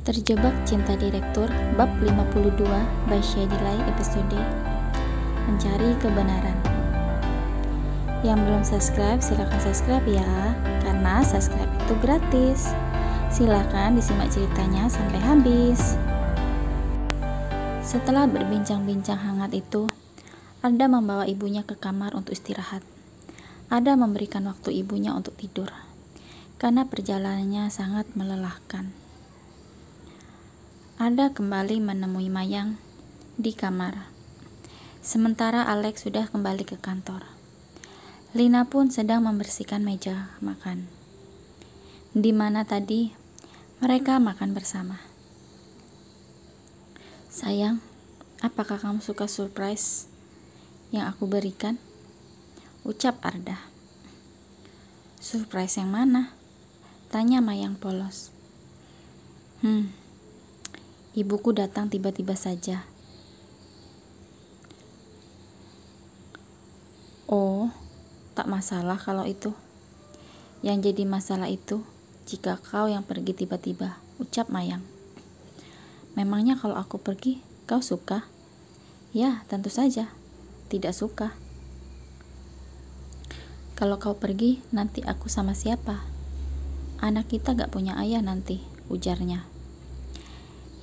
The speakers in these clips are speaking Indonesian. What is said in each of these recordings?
Terjebak Cinta Direktur Bab 52 by Shadilay episode Mencari Kebenaran. Yang belum subscribe silahkan subscribe ya, karena subscribe itu gratis. Silahkan disimak ceritanya sampai habis. Setelah berbincang-bincang hangat itu, Arda membawa ibunya ke kamar untuk istirahat. Arda memberikan waktu ibunya untuk tidur, karena perjalanannya sangat melelahkan. Arda kembali menemui Mayang di kamar. Sementara Alex sudah kembali ke kantor. Lina pun sedang membersihkan meja makan, di mana tadi mereka makan bersama. Sayang, apakah kamu suka surprise yang aku berikan? Ucap Arda. Surprise yang mana? Tanya Mayang polos. Ibuku datang tiba-tiba saja. Oh, tak masalah kalau itu. Yang jadi masalah itu jika kau yang pergi tiba-tiba, ucap Mayang. Memangnya kalau aku pergi, kau suka? Ya, tentu saja. Tidak suka. Kalau kau pergi, nanti aku sama siapa? Anak kita gak punya ayah nanti, ujarnya.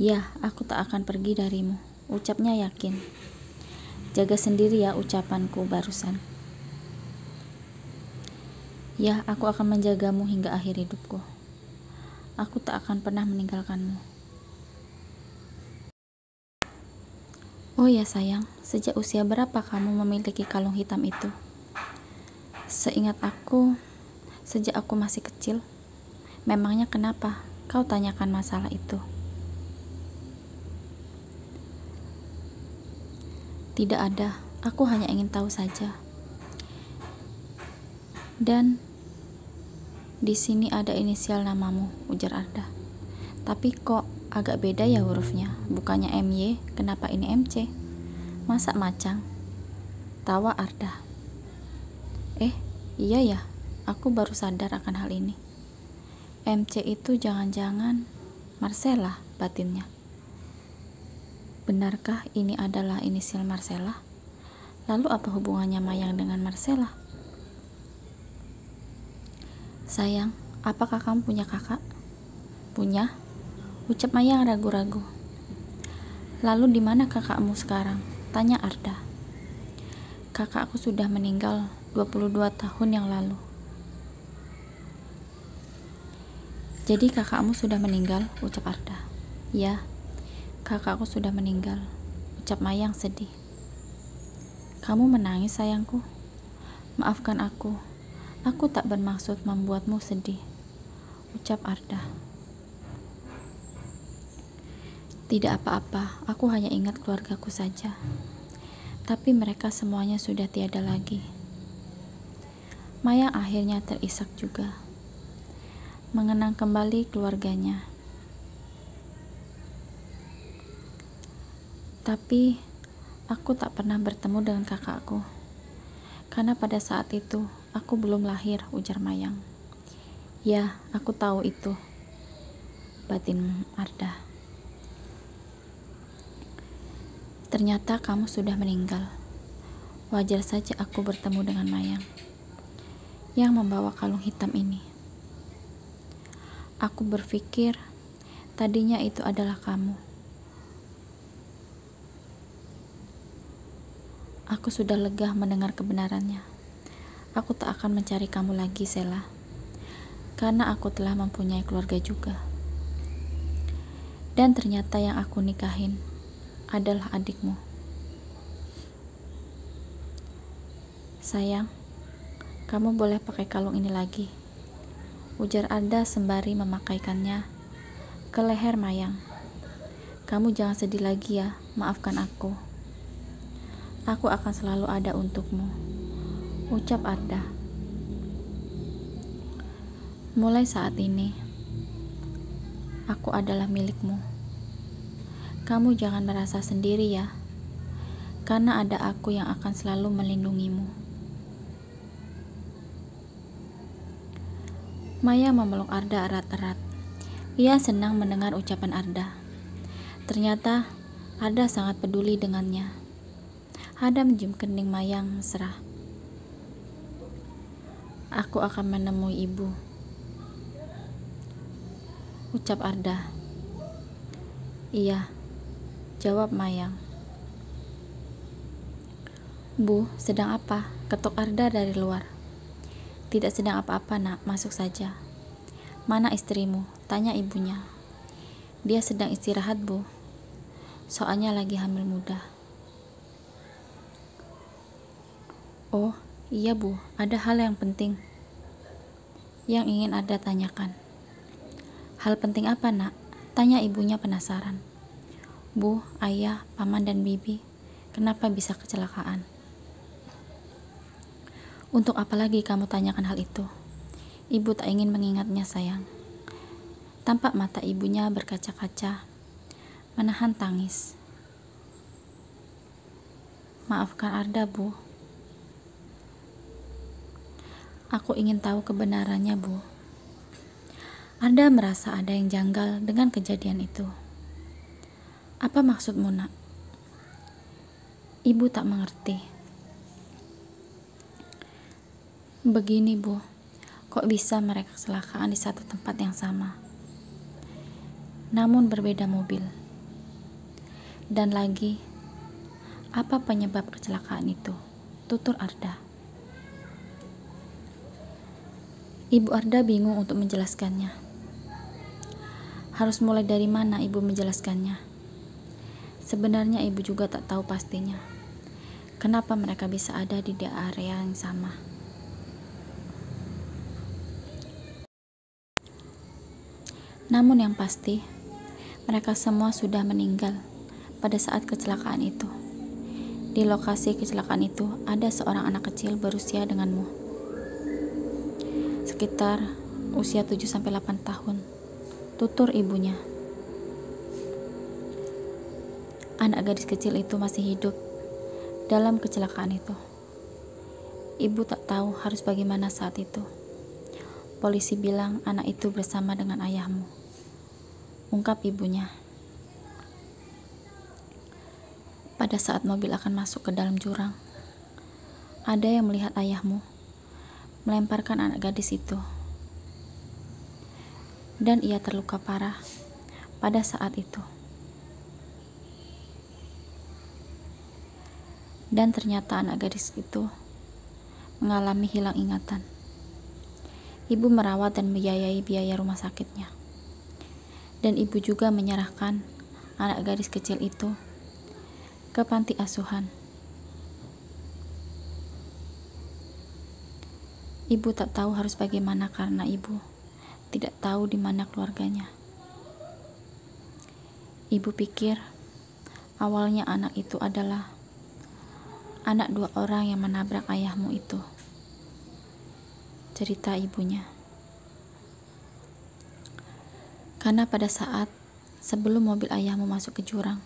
Ya, aku tak akan pergi darimu, ucapnya yakin. Jaga sendiri ya ucapanku barusan. Ya, aku akan menjagamu hingga akhir hidupku. Aku tak akan pernah meninggalkanmu. Oh ya sayang, sejak usia berapa kamu memiliki kalung hitam itu? Seingat aku, sejak aku masih kecil. Memangnya kenapa kau tanyakan masalah itu? Tidak ada, aku hanya ingin tahu saja. Dan di sini ada inisial namamu, ujar Arda. Tapi kok agak beda ya hurufnya, bukannya MY, kenapa ini MC? Masa macang? Tawa Arda. Iya ya, aku baru sadar akan hal ini. MC itu jangan-jangan Marcella, batinnya. Benarkah ini adalah inisial Marcella? Lalu apa hubungannya Mayang dengan Marcella? Sayang, apakah kamu punya kakak? Punya, ucap Mayang ragu-ragu. Lalu di mana kakakmu sekarang? Tanya Arda. Kakakku sudah meninggal 22 tahun yang lalu. Jadi kakakmu sudah meninggal, ucap Arda. Ya, kakakku sudah meninggal, ucap Mayang sedih. Kamu menangis sayangku? Maafkan aku tak bermaksud membuatmu sedih, ucap Arda. Tidak apa-apa, aku hanya ingat keluargaku saja. Tapi mereka semuanya sudah tiada lagi. Mayang akhirnya terisak juga, mengenang kembali keluarganya. Tapi aku tak pernah bertemu dengan kakakku, karena pada saat itu aku belum lahir, ujar Mayang. Ya, aku tahu itu, batin Arda. Ternyata kamu sudah meninggal. Wajar saja aku bertemu dengan Mayang yang membawa kalung hitam ini. Aku berpikir tadinya itu adalah kamu. Aku sudah lega mendengar kebenarannya. Aku tak akan mencari kamu lagi, Sela, karena aku telah mempunyai keluarga juga. Dan ternyata yang aku nikahin adalah adikmu. Sayang, kamu boleh pakai kalung ini lagi, ujar Arda sembari memakaikannya ke leher Mayang. Kamu jangan sedih lagi ya, maafkan aku. Aku akan selalu ada untukmu, ucap Arda. Mulai saat ini, aku adalah milikmu. Kamu jangan merasa sendiri ya, karena ada aku yang akan selalu melindungimu. Maya memeluk Arda erat-erat. Ia senang mendengar ucapan Arda. Ternyata Arda sangat peduli dengannya. Arda mencium kening Mayang mesra. "Aku akan menemui ibu," ucap Arda. "Iya," jawab Mayang. "Bu, sedang apa?" ketuk Arda dari luar. "Tidak sedang apa-apa, Nak, masuk saja." "Mana istrimu?" tanya ibunya. "Dia sedang istirahat, Bu. Soalnya lagi hamil muda." "Oh, iya, Bu. Ada hal yang penting yang ingin Arda tanyakan." "Hal penting apa, Nak?" tanya ibunya penasaran. "Bu, ayah, paman, dan bibi, kenapa bisa kecelakaan?" "Untuk apa lagi kamu tanyakan hal itu? Ibu tak ingin mengingatnya, sayang." Tampak mata ibunya berkaca-kaca, menahan tangis. "Maafkan Arda, Bu. Aku ingin tahu kebenarannya, Bu." Arda merasa ada yang janggal dengan kejadian itu. "Apa maksudmu, Nak?" Ibu tak mengerti. "Begini, Bu. Kok bisa mereka kecelakaan di satu tempat yang sama, namun berbeda mobil? Dan lagi, apa penyebab kecelakaan itu?" tutur Arda. Ibu Arda bingung untuk menjelaskannya. Harus mulai dari mana ibu menjelaskannya? Sebenarnya ibu juga tak tahu pastinya kenapa mereka bisa ada di area yang sama. Namun yang pasti, mereka semua sudah meninggal pada saat kecelakaan itu. Di lokasi kecelakaan itu ada seorang anak kecil berusia denganmu, sekitar usia 7-8 tahun, tutur ibunya. Anak gadis kecil itu masih hidup dalam kecelakaan itu. Ibu tak tahu harus bagaimana saat itu. Polisi bilang anak itu bersama dengan ayahmu, ungkap ibunya. Pada saat mobil akan masuk ke dalam jurang, ada yang melihat ayahmu melemparkan anak gadis itu, dan ia terluka parah pada saat itu. Dan ternyata anak gadis itu mengalami hilang ingatan. Ibu merawat dan membiayai biaya rumah sakitnya. Dan ibu juga menyerahkan anak gadis kecil itu ke panti asuhan. Ibu tak tahu harus bagaimana karena ibu tidak tahu di mana keluarganya. Ibu pikir awalnya anak itu adalah anak 2 orang yang menabrak ayahmu itu, cerita ibunya. Karena pada saat sebelum mobil ayahmu masuk ke jurang,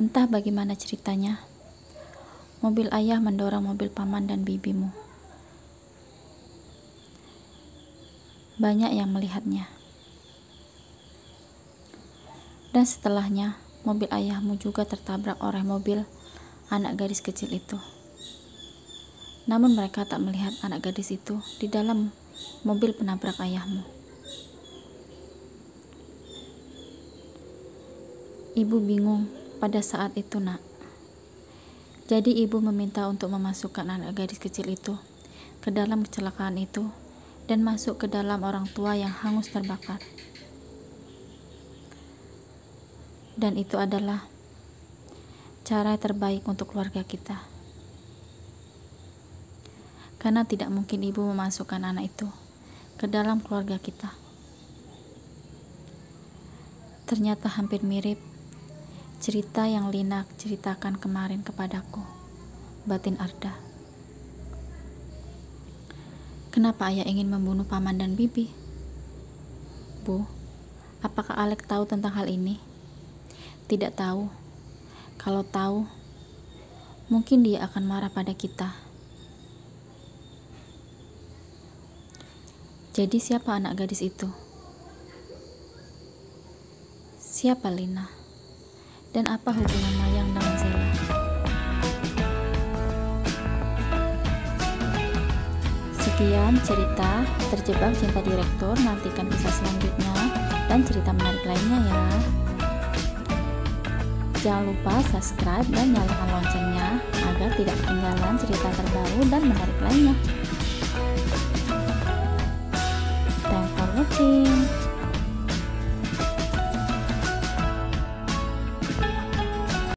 entah bagaimana ceritanya, mobil ayah mendorong mobil paman dan bibimu. Banyak yang melihatnya. Dan setelahnya, mobil ayahmu juga tertabrak oleh mobil anak gadis kecil itu. Namun mereka tak melihat anak gadis itu di dalam mobil penabrak ayahmu. Ibu bingung pada saat itu, Nak. Jadi ibu meminta untuk memasukkan anak gadis kecil itu ke dalam kecelakaan itu dan masuk ke dalam orang tua yang hangus terbakar. Dan itu adalah cara terbaik untuk keluarga kita. Karena tidak mungkin ibu memasukkan anak itu ke dalam keluarga kita. Ternyata hampir mirip cerita yang Lina ceritakan kemarin kepadaku, batin Arda. Kenapa ayah ingin membunuh paman dan bibi? Bu, apakah Alek tahu tentang hal ini? Tidak tahu. Kalau tahu, mungkin dia akan marah pada kita. Jadi siapa anak gadis itu? Siapa Lina? Dan apa hubungan Mayang dengan Sela? Sekian cerita Terjebak Cinta Direktur. Nantikan kisah selanjutnya dan cerita menarik lainnya ya. Jangan lupa subscribe dan nyalakan loncengnya agar tidak ketinggalan cerita terbaru dan menarik lainnya. Thanks for watching.